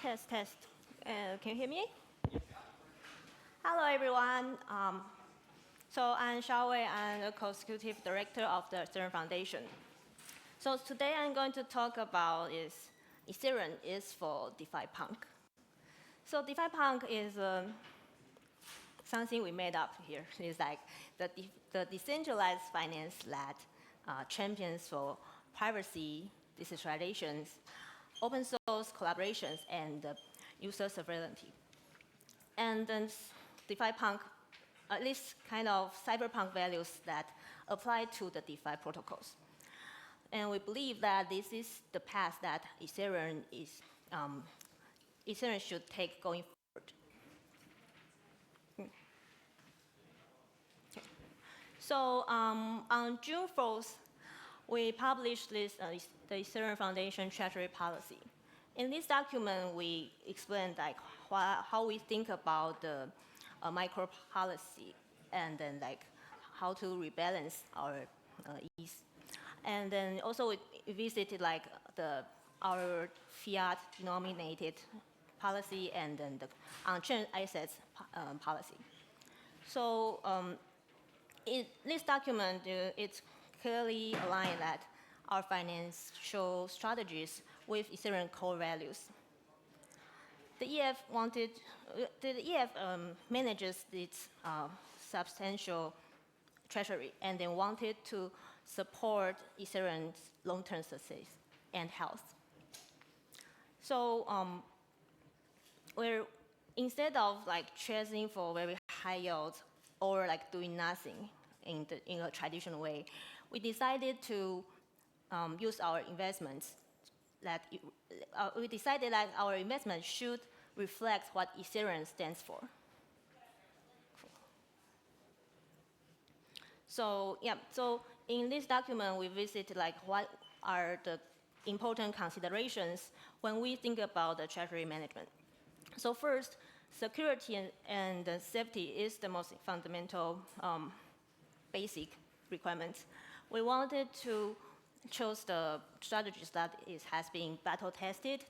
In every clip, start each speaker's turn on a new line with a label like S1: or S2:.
S1: Test, test. Can you hear me? Hello, everyone. So I'm Hsiao-Wei. I'm the co-executive director of the Ethereum Foundation. So today I'm going to talk about is Ethereum is for Defipunk. So Defipunk is something we made up here. It's like the decentralized finance that champions for privacy, decentralizations, open source collaborations, and user sovereignty. And then Defipunk, at least kind of cyberpunk values that apply to the DeFi protocols. And we believe that this is the path that Ethereum should take going forward. So on June 4th, we published this, the Ethereum Foundation Treasury Policy. In this document, we explained like how we think about the micro policy, and then like how to rebalance our ETH. And then also we visited like our fiat denominated policy and then the on-chain assets policy. So in this document, it's clearly aligned that our financial strategies with Ethereum core values. The EF manages its substantial treasury and then wanted to support Ethereum's long-term success and health. So instead of like chasing for very high yields or like doing nothing in a traditional way, we decided to use our investments we decided that our investment should reflect what Ethereum stands for. So yeah, so in this document we visit like what are the important considerations when we think about the treasury management. So first, security and safety is the most fundamental basic requirements. We wanted to choose the strategies that has been battle tested,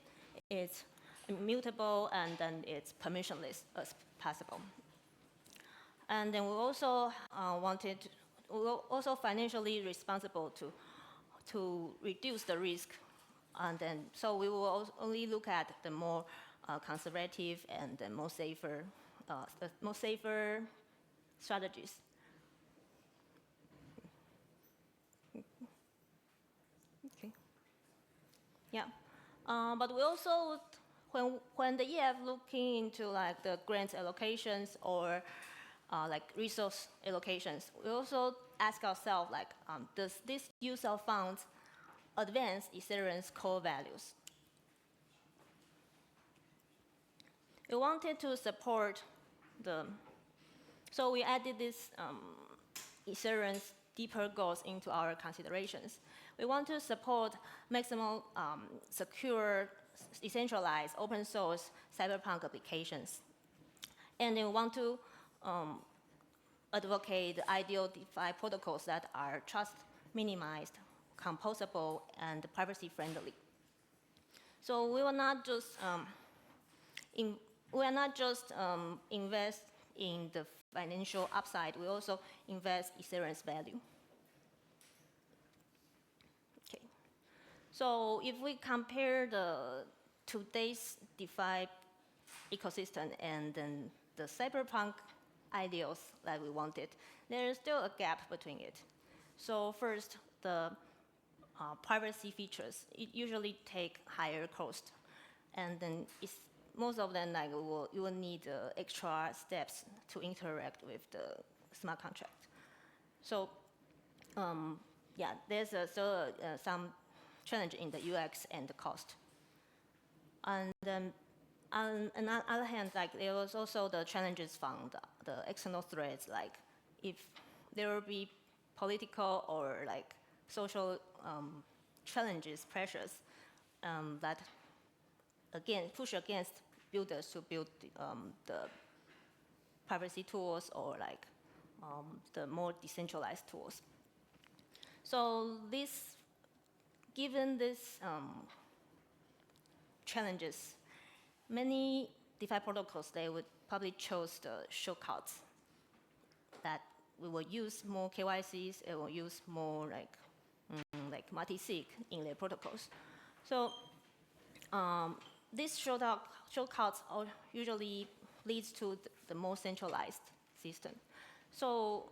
S1: it's immutable, and then it's permissionless as possible. And then we also we're also financially responsible to reduce the risk. And then so we will only look at the more conservative and the more safer strategies. Okay. Yeah, but we also, when the EF looking into like the grant allocations or like resource allocations, we also ask ourselves like, does this use of funds advance Ethereum's core values? We wanted to support so we added this Ethereum's deeper goals into our considerations. We want to support maximum secure, decentralized, open source cyberpunk applications. And then we want to advocate the ideal DeFi protocols that are trust minimized, composable, and privacy friendly. So we will not just invest in the financial upside, we also invest Ethereum's value. Okay. So if we compare today's DeFi ecosystem and then the cyberpunk ideals that we wanted, there is still a gap between it. So first, the privacy features, it usually take higher cost. And then most of them, like, you will need extra steps to interact with the smart contract. So yeah, there's still some challenge in the UX and the cost. And then on the other hand, like, there was also the challenges from the external threats, like if there will be political or like social challenges, pressures that again push against builders to build the privacy tools or like the more decentralized tools. So given these challenges, many DeFi protocols, they would probably choose the shortcuts that we will use more KYCs, it will use more like multi-sig in their protocols. So these shortcuts usually leads to the more centralized system. So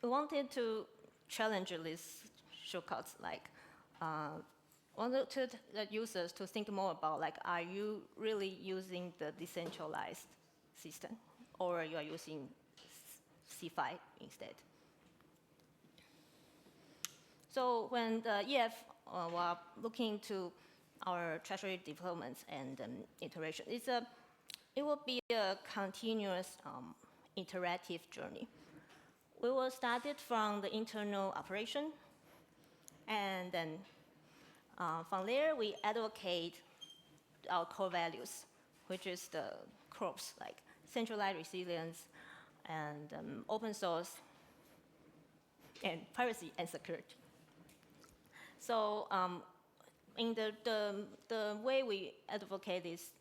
S1: we wanted to challenge these shortcuts, like wanted the users to think more about, like, are you really using the decentralized system, or you are using C5 instead? So when the EF were looking to our treasury developments and iteration, it will be a continuous interactive journey. We will start it from the internal operation, and then from there we advocate our core values, which is the crops, like centralized resilience and open source and privacy and security. So in the way we advocate these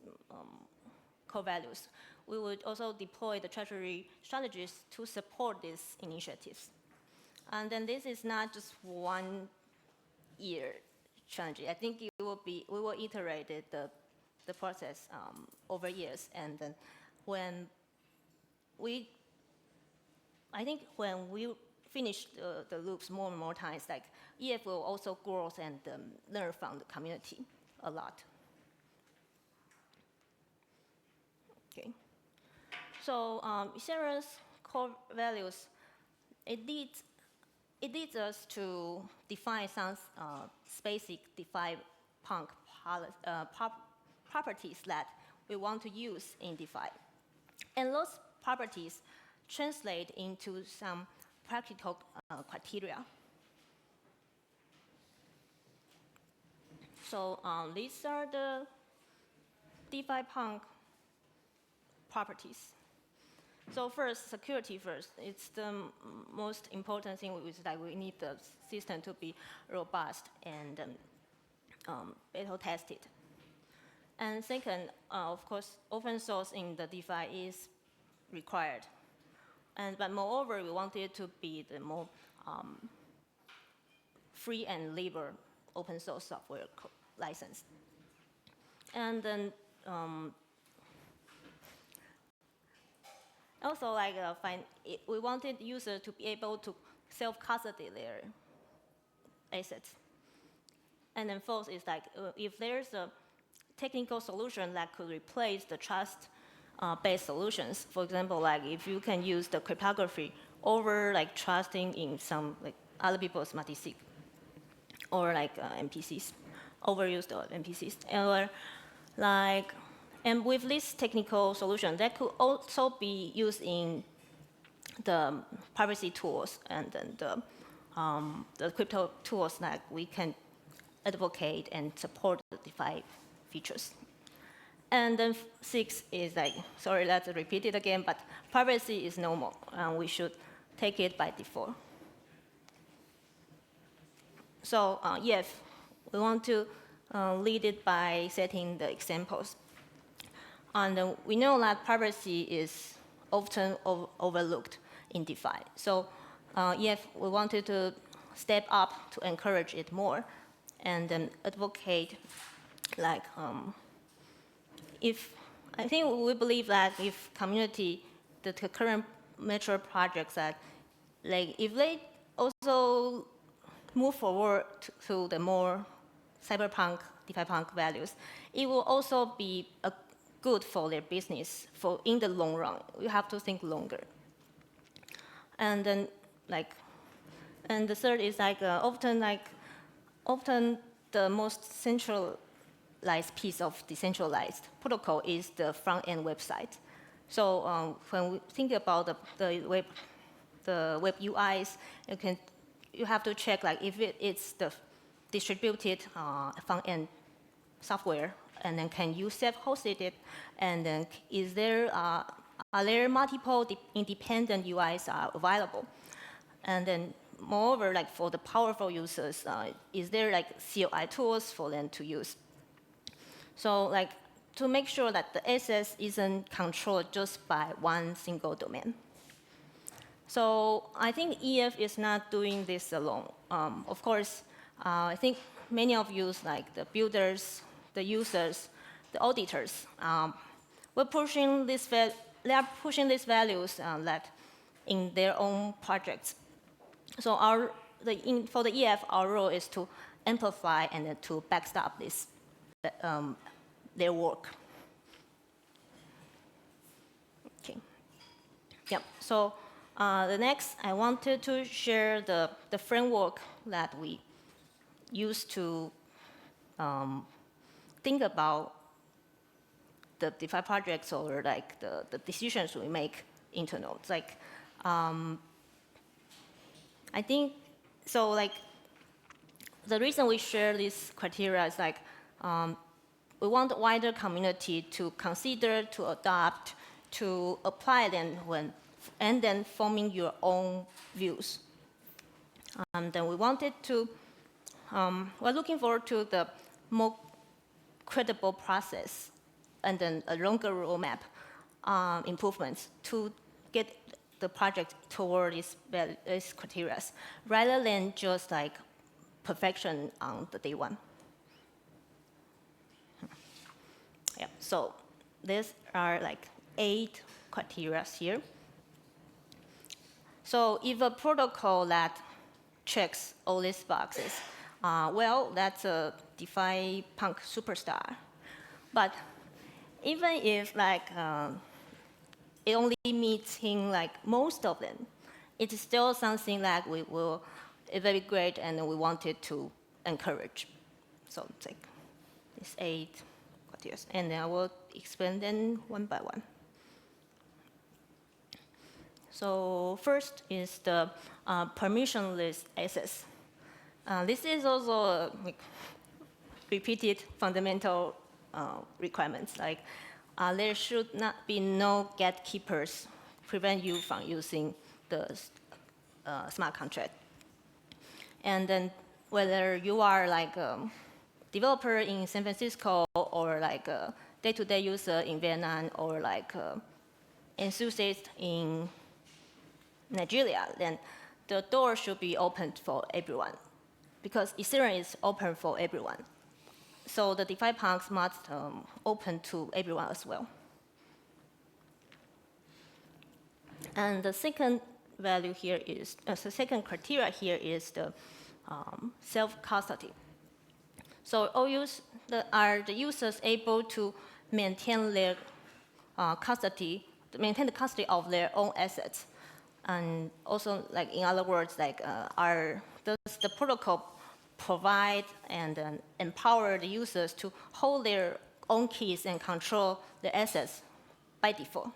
S1: core values, we would also deploy the treasury strategies to support these initiatives. And then this is not just 1 year strategy. I think we will iterate the process over years. And then when we finish the loops more and more times, like EF will also grow and learn from the community a lot. Okay. So Ethereum's core values, it leads us to define some basic Defipunk properties that we want to use in DeFi. And those properties translate into some practical criteria. So these are the Defipunk properties. So first, security first. It's the most important thing, is that we need the system to be robust and beta tested. And second, of course, open source in the DeFi is required. But moreover, we want it to be the more free and liberal open source software license. And then also, like, we wanted users to be able to self-custody their assets. And then fourth is, like, if there's a technical solution that could replace the trust-based solutions, for example, like if you can use the cryptography over like trusting in some like other people's multi-sig, or like MPCs, overused MPCs, or like. And with this technical solution, that could also be used in the privacy tools and then the crypto tools that we can advocate and support the DeFi features. And then 6 is like, sorry, let's repeat it again, but privacy is normal, and we should take it by default. So yes, we want to lead it by setting the examples. And we know that privacy is often overlooked in DeFi. So yes, we wanted to step up to encourage it more, and then advocate, like, I think we believe that if community, the current mature projects, that like if they also move forward to the more cyberpunk, Defipunk values, it will also be good for their business in the long run. You have to think longer. And then and the third is often the most centralized piece of decentralized protocol is the front-end website. So when we think about the web UIs, you have to check like if it's the distributed front-end software, and then can you self-host it, and then are there multiple independent UIs are available? And then moreover, like for the powerful users, is there like CLI tools for them to use? So like to make sure that the access isn't controlled just by one single domain. So I think EF is not doing this alone. Of course, I think many of you, like the builders, the users, the auditors, we're pushing this they are pushing these values that in their own projects. So for the EF, our role is to amplify and to backstop this, their work. Okay. Yep. So the next, I wanted to share the framework that we use to think about the DeFi projects or like the decisions we make internal. It's like, I think, so like, the reason we share this criteria is like, we want the wider community to consider, to adopt, to apply them and then forming your own views. Then we wanted to, we're looking forward to the more credible process and then a longer roadmap improvements to get the project toward these criteria, rather than just like perfection on the day one. Yeah, so these are like 8 criteria here. So if a protocol that checks all these boxes, well, that's a Defipunk superstar. But even if like it only meets in like most of them, it's still something that we will evaluate and we wanted to encourage. So it's like these 8 criteria, and then I will explain them one by one. So first is the permissionless access. This is also a repeated fundamental requirements. Like there should not be no gatekeepers prevent you from using the smart contract. And then whether you are like a developer in San Francisco or like a day-to-day user in Vietnam or like an enthusiast in Nigeria, then the door should be opened for everyone, because Ethereum is open for everyone. So the Defipunk must open to everyone as well. And the second value here is, the second criteria here is the self-custody. So are the users able to maintain their maintain the custody of their own assets? And also, like in other words, like does the protocol provide and empower the users to hold their own keys and control the assets by default?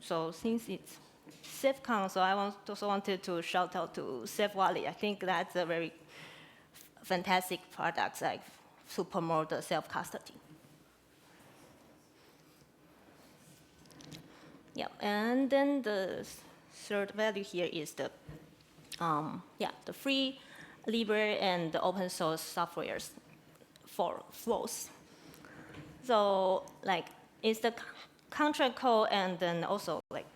S1: So since it's SafeCon, so I also wanted to shout out to SafeWallet. I think that's a very fantastic product, like to promote the self-custody. Yeah, and then the third value here is the the free, libre, and the open source softwares for flows. So like it's the contract code, and then also like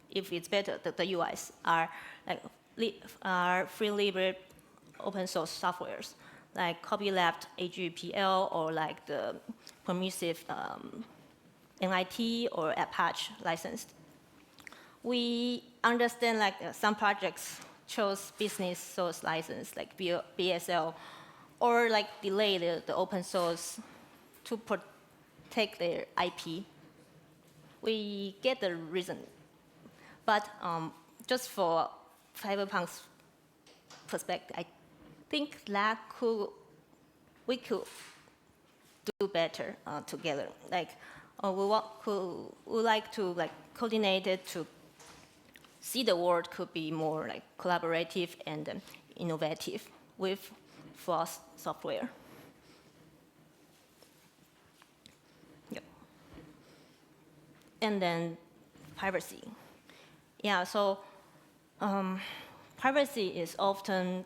S1: if it's better, the UIs are like free, libre, open source softwares like copyleft, AGPL, or like the permissive NIT or Apache licensed. We understand like some projects chose business source license like BSL, or like delay the open source to protect their IP. We get the reason, but just for Cyberpunk's perspective, I think that we could do better together. Like we like to like coordinate it to see the world could be more like collaborative and innovative with Floss software. Yep. And then privacy. Yeah, so privacy is often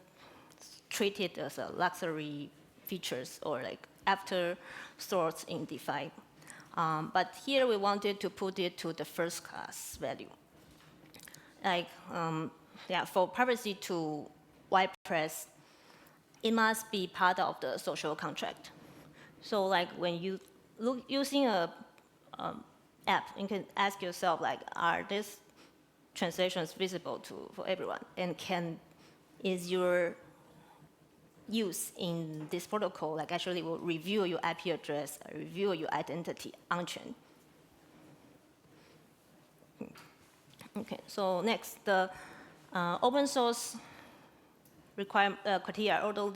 S1: treated as a luxury features or like after thoughts in DeFi. But here we wanted to put it to the first class value. Like, for privacy to widespread, it must be part of the social contract. So like when you look using a app, you can ask yourself like, are these transactions visible for everyone? And is your use in this protocol like actually will review your IP address, review your identity on-chain? Okay, so next, the open source criteria also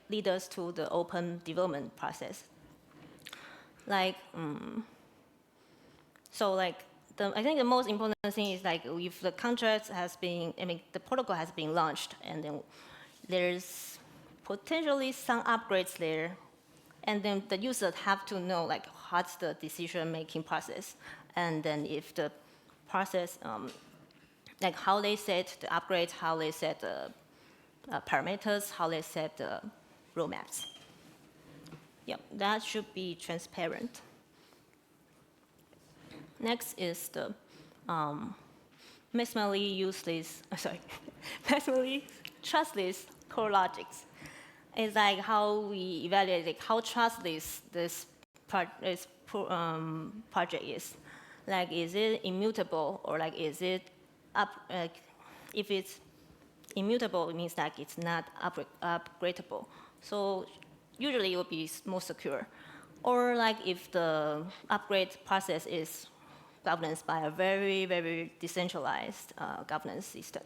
S1: lead us to the open development process. Like, I think the most important thing is like if the contract has been, the protocol has been launched, and then there's potentially some upgrades there, and then the users have to know like what's the decision-making process, and then if the process, like how they set the upgrades, how they set the parameters, how they set the roadmaps. Yep, that should be transparent. Next is the maximally useless, maximally trustless core logics. It's like how we evaluate like how trustless this project is. Like, is it immutable, or like is it if it's immutable, it means like it's not upgradable. So usually it will be more secure. Or like if the upgrade process is governed by a very, very decentralized governance system.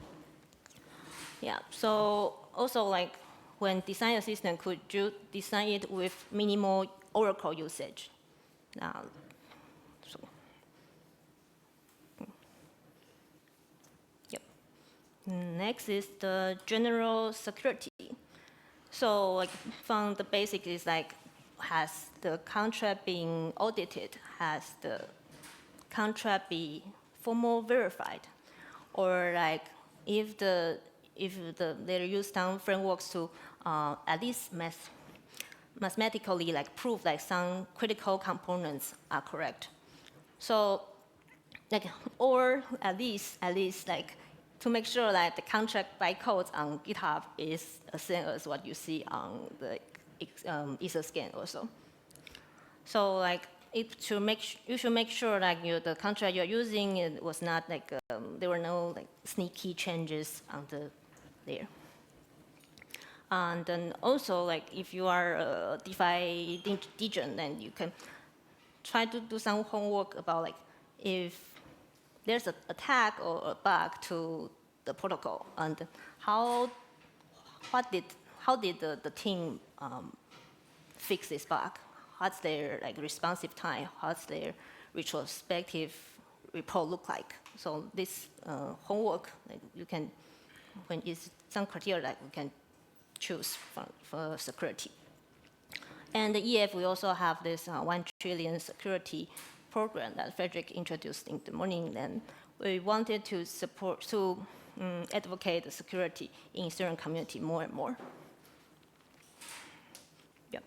S1: Yeah, so also like when design a system, could you design it with minimal Oracle usage? Next is the general security. So like from the basic is like, has the contract being audited? Has the contract be formal verified? Or like if they use some frameworks to at least mathematically like prove like some critical components are correct. So like, or at least like to make sure that the contract bytecode on GitHub is the same as what you see on the Etherscan also. So like you should make sure like the contract you're using, it was not like there were no like sneaky changes on there. And then also like if you are a DeFi degen, then you can try to do some homework about like if there's an attack or a bug to the protocol, and how did the team fix this bug? What's their like responsive time? What's their retrospective report look like? So this homework, like you can, when it's some criteria that we can choose for security. And the EF, we also have this 1 trillion security program that Frederick introduced in the morning. And we wanted to advocate the security in Ethereum community more and more. Yep.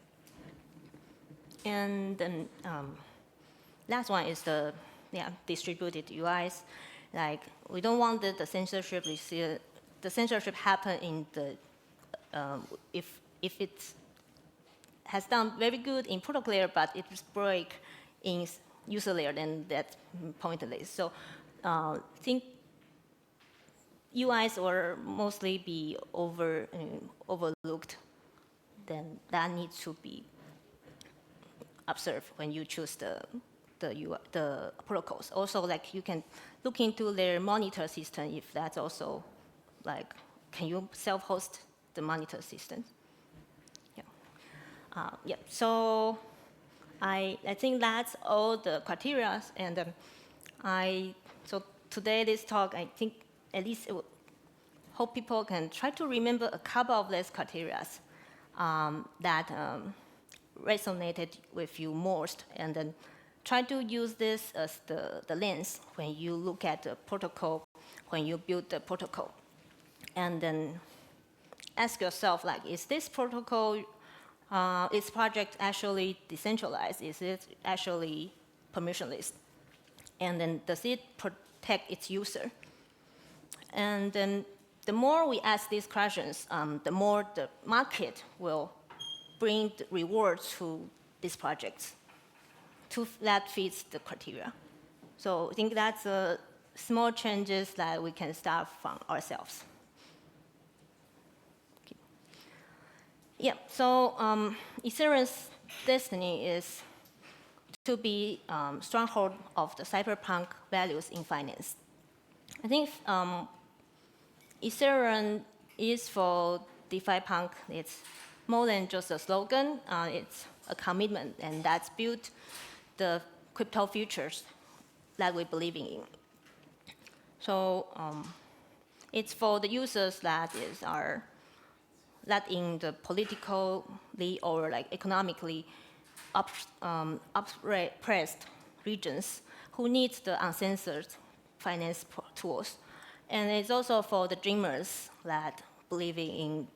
S1: And then last one is the distributed UIs. Like we don't want the censorship happen in the if it has done very good in protocol layer, but it break in user layer, then that's pointless. So I think UIs will mostly be overlooked. Then that needs to be observed when you choose the protocols. Also, like you can look into their monitor system if that's also like, can you self-host the monitor system? Yeah. So I think that's all the criteria, and so today this talk, I think at least it will hope people can try to remember a couple of these criteria that resonated with you most, and then try to use this as the lens when you look at the protocol, when you build the protocol. and then ask yourself, like, is this protocol, is project actually decentralized? Is it actually permissionless? And then does it protect its user? And then the more we ask these questions, the more the market will bring the rewards to these projects that fits the criteria. So I think that's small changes that we can start from ourselves. Okay. Yeah, so Ethereum's destiny is to be stronghold of the cyberpunk values in finance. I think Ethereum is for Defipunk. It's more than just a slogan. It's a commitment, and that's built the crypto futures that we believe in. So it's for the users that in the politically or like economically oppressed regions who need the uncensored finance tools. And it's also for the dreamers that believe in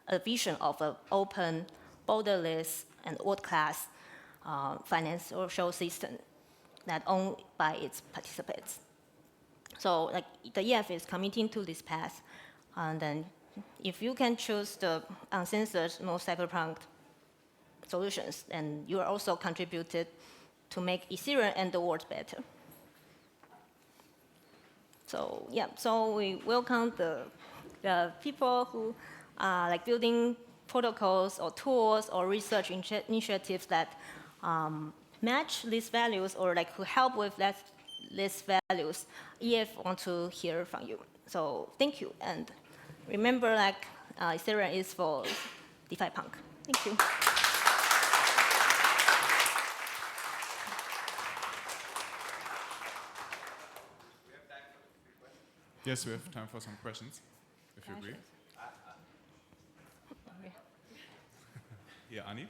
S1: a vision of an open, borderless, and world-class financial system that owned by its participants. So like the EF is committing to this path. And then if you can choose the uncensored, more cyberpunk solutions, then you are also contributed to make Ethereum and the world better. So yeah, so we welcome the people who are like building protocols or tools or research initiatives that match these values or like who help with these values. EF want to hear from you. So thank you, and remember, like Ethereum is for Defipunk. Thank you.
S2: Yes, we have time for some questions, if you agree. Yeah, Ani?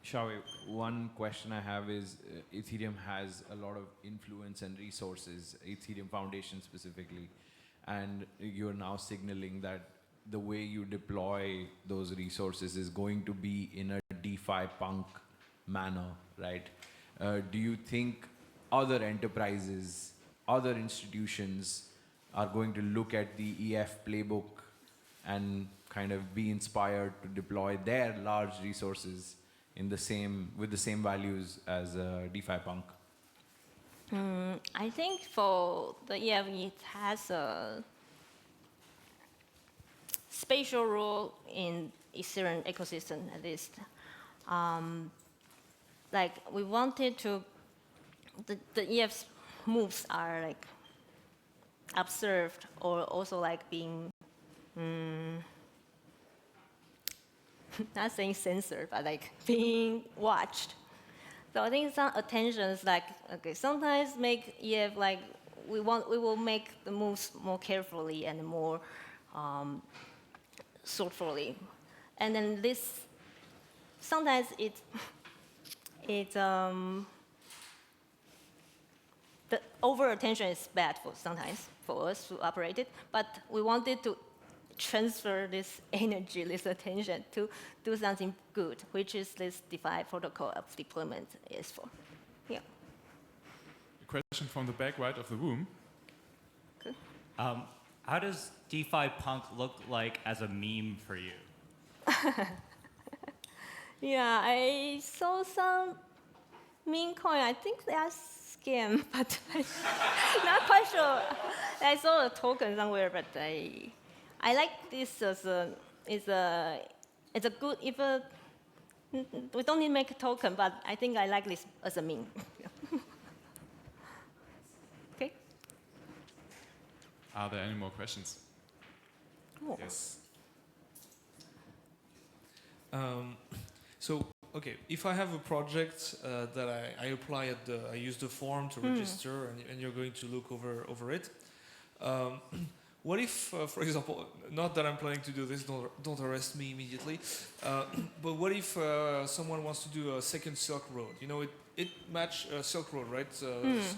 S3: Hsiao-Wei, one question I have is Ethereum has a lot of influence and resources, Ethereum Foundation specifically, and you're now signaling that the way you deploy those resources is going to be in a Defipunk manner, right? Do you think other enterprises, other institutions are going to look at the EF playbook and kind of be inspired to deploy their large resources in with the same values as Defipunk?
S1: I think for the EF, it has a spatial role in Ethereum ecosystem, at least. Like we wanted to, the EF's moves are like observed or also like being, not saying censored, but like being watched. So I think some attentions like, okay, sometimes make EF like, we will make the moves more carefully and more thoughtfully. And then this, sometimes the over attention is bad sometimes for us to operate it, but we wanted to transfer this energy, this attention to do something good, which is this DeFi protocol of deployment is for. Yeah.
S2: A question from the back right of the room.
S1: Good.
S4: How does Defipunk look like as a meme for you?
S1: Yeah, I saw some meme coin. I think they are scam, but I'm not quite sure. I saw a token somewhere, but I like this as it's a good, we don't need to make a token, but I think I like this as a meme. Okay.
S2: Are there any more questions?
S1: Oh.
S2: Yes.
S5: So, okay, if I have a project that I apply I use the form to register, and you're going to look over it. What if, for example, not that I'm planning to do this, don't arrest me immediately, but what if someone wants to do a second Silk Road? You know, it match Silk Road, right?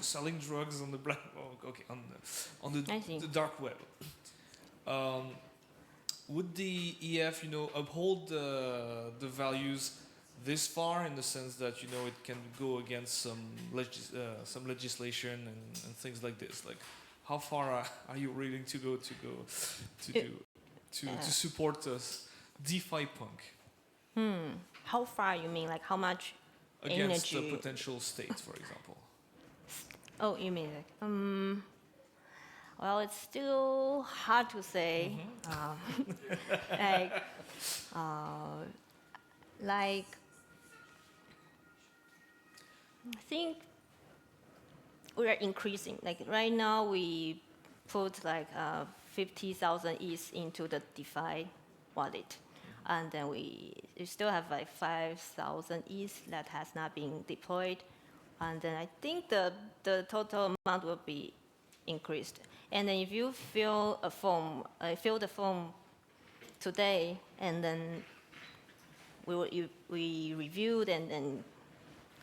S5: Selling drugs on the black, Okay, on the
S1: I see.
S5: dark web. Would the EF, uphold the values this far in the sense that it can go against some legislation and things like this? Like, how far are you willing to go to support Defipunk
S1: How far you mean? Like how much
S5: against the
S1: energy?
S5: potential state, for example?
S1: Oh, you mean like, well, it's still hard to say. Like, like, I think we are increasing. Like right now, we put like 50,000 ETH into the DeFi wallet, and then we still have like 5,000 ETH that has not been deployed, and then I think the total amount will be increased. And then if you fill the form today, and then we reviewed and then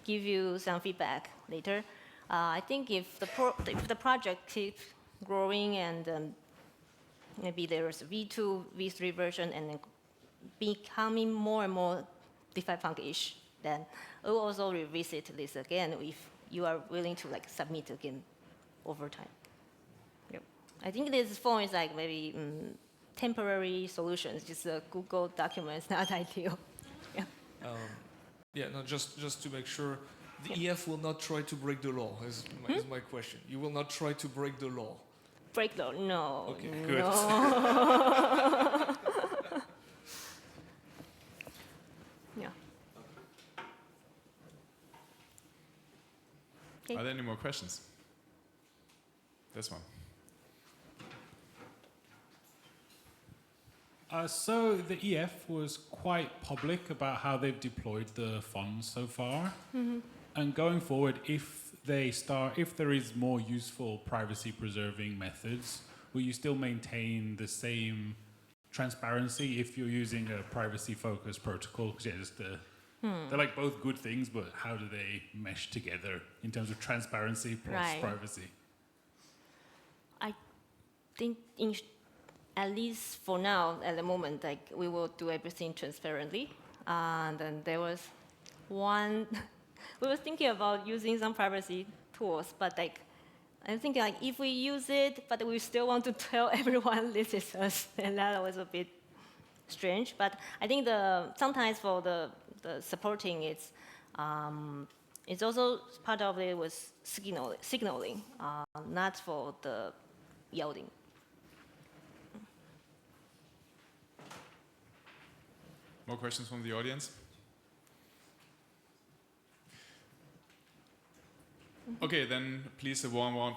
S1: give you some feedback later. I think if the project keeps growing and maybe there's a V2, V3 version, and then becoming more and more Defipunk-ish, then we'll also revisit this again if you are willing to like submit again over time. Yep. I think this form is like maybe temporary solutions. Just a Google document is not ideal.
S5: Yeah. Just to make sure, the EF will not try to break the law. Is my question. You will not try to break the law.
S1: Break law? No.
S5: Okay, good.
S1: No. Yeah. Okay.
S2: Are there any more questions? This one.
S6: So the EF was quite public about how they've deployed the funds so far. And going forward, if there is more useful privacy-preserving methods, will you still maintain the same transparency if you're using a privacy-focused protocol? Because they're like both good things, but how do they mesh together in terms of transparency plus privacy?
S1: I think at least for now, at the moment, like we will do everything transparently. And then there was one. We were thinking about using some privacy tools, but like, I'm thinking like if we use it, but we still want to tell everyone this is us, and that was a bit strange. But I think sometimes for the supporting it's also part of it was signaling, not for the yielding.
S2: More questions from the audience? Okay, then please a warm round